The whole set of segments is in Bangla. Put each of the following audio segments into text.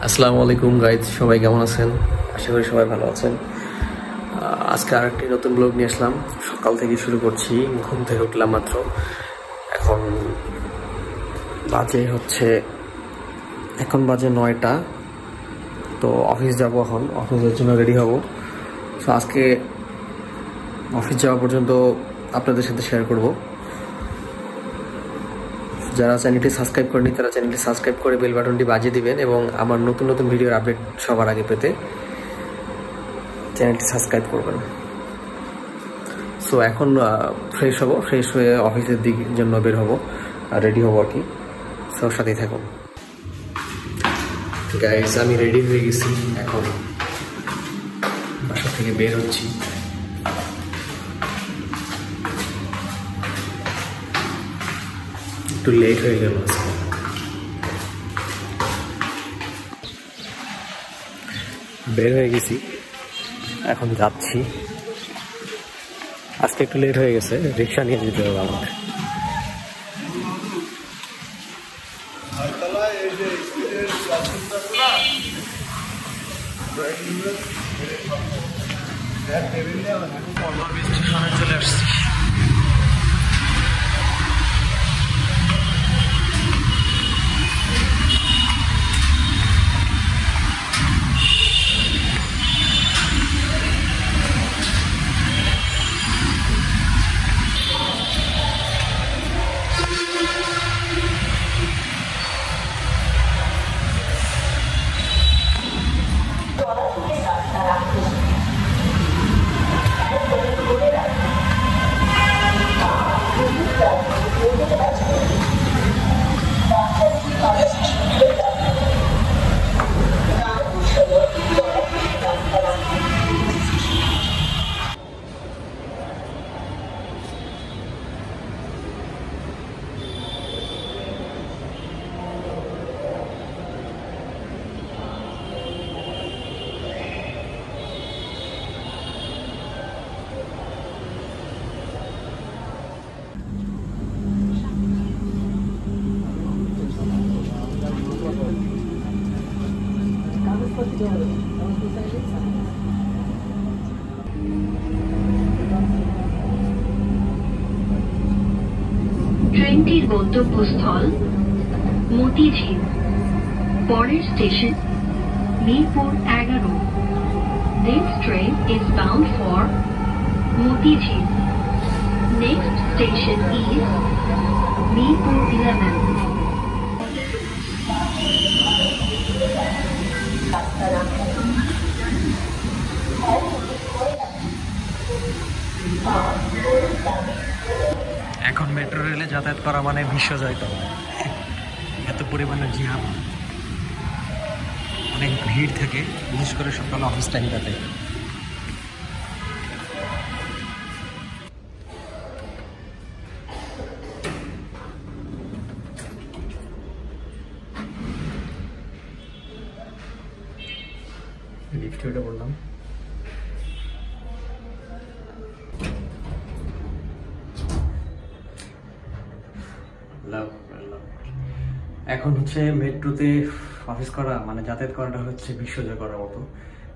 আসসালামু আলাইকুম গাইজ, সবাই কেমন আছেন? আশা করি সবাই ভালো আছেন। আজকে আরেকটি নতুন ব্লগ নিয়ে আসলাম। সকাল থেকে শুরু করছি, ঘুম থেকে উঠলাম মাত্র। এখন বাজে 9টা। তো অফিস যাব, এখন অফিসের জন্য রেডি হব। তো আজকে অফিস যাওয়া পর্যন্ত আপনাদের সাথে শেয়ার করব। যারা চ্যানেলটি সাবস্ক্রাইব করেনি তারা চ্যানেলটি সাবস্ক্রাইব করে বেল বাটনটি বাজিয়ে দিবেন এবং আমার নতুন নতুন ভিডিওর আপডেট সবার আগে পেতে চ্যানেলটি সাবস্ক্রাইব করবেন। সো এখন ফ্রেশ হব, ফ্রেশ হয়ে অফিসের জন্য বের হব, রেডি হব আর কি। সব সাথেই থাকুন গাইস। আমি রেডি হয়ে গেছি, এখন বাসা থেকে বের হচ্ছি। একটু লেট হয়ে গেল, বের হয়ে গেছি, এখন যাচ্ছি। আজকে একটু লেট হয়ে গেছে, রিক্সা নিয়ে যেতে হবে আমাকে। চলে আসছি। ট্রেনটির গন্তব্যস্থল মতিঝিল। পরের station Mirpur 11। This train is bound for Motijhil. Next station is Mirpur 11. এখন মেট্রো রেলে যাতায়াত করা মানে বিশ্বজয় তো, এত পরিমাণে জ্যাম, অনেক ভিড় থাকে, বিশেষ করে সকাল অফিস টাইমটাতে। লিফটে উঠে পড়লাম। এখন হচ্ছে মেট্রোতে অফিস করা মানে যাতায়াত করাটা হচ্ছে বিশ্বজয় করার মতো,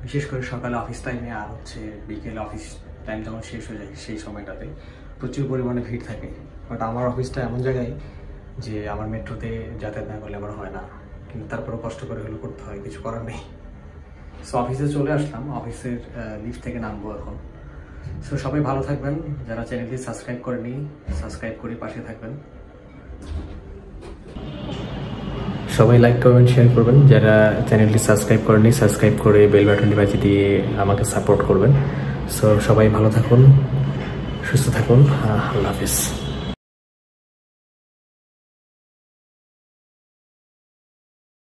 বিশেষ করে সকালে অফিস টাইমে আর হচ্ছে বিকেলে অফিস টাইম যখন শেষ হয়ে যায় সেই সময়টাতে প্রচুর পরিমাণে ভিড় থাকে। বাট আমার অফিসটা এমন জায়গায় যে আমার মেট্রোতে যাতায়াত না করলে আমার হয় না, কিন্তু তারপরেও কষ্ট করে হলেও করতে হয়, কিছু করার নেই। সো অফিসে চলে আসলাম, অফিসের লিফট থেকে নামবো এখন। সো সবাই ভালো থাকবেন, যারা চ্যানেলটি সাবস্ক্রাইব করেনি সাবস্ক্রাইব করে পাশে থাকবেন। সবাই লাইক করবেন, শেয়ার করবেন। যারা চ্যানেলটি সাবস্ক্রাইব করেনি সাবস্ক্রাইব করে বেল বাটনটি বাজিয়ে দিয়ে আমাকে সাপোর্ট করবেন। সো সবাই ভালো থাকুন, সুস্থ থাকুন। আল্লাহ হাফিজ।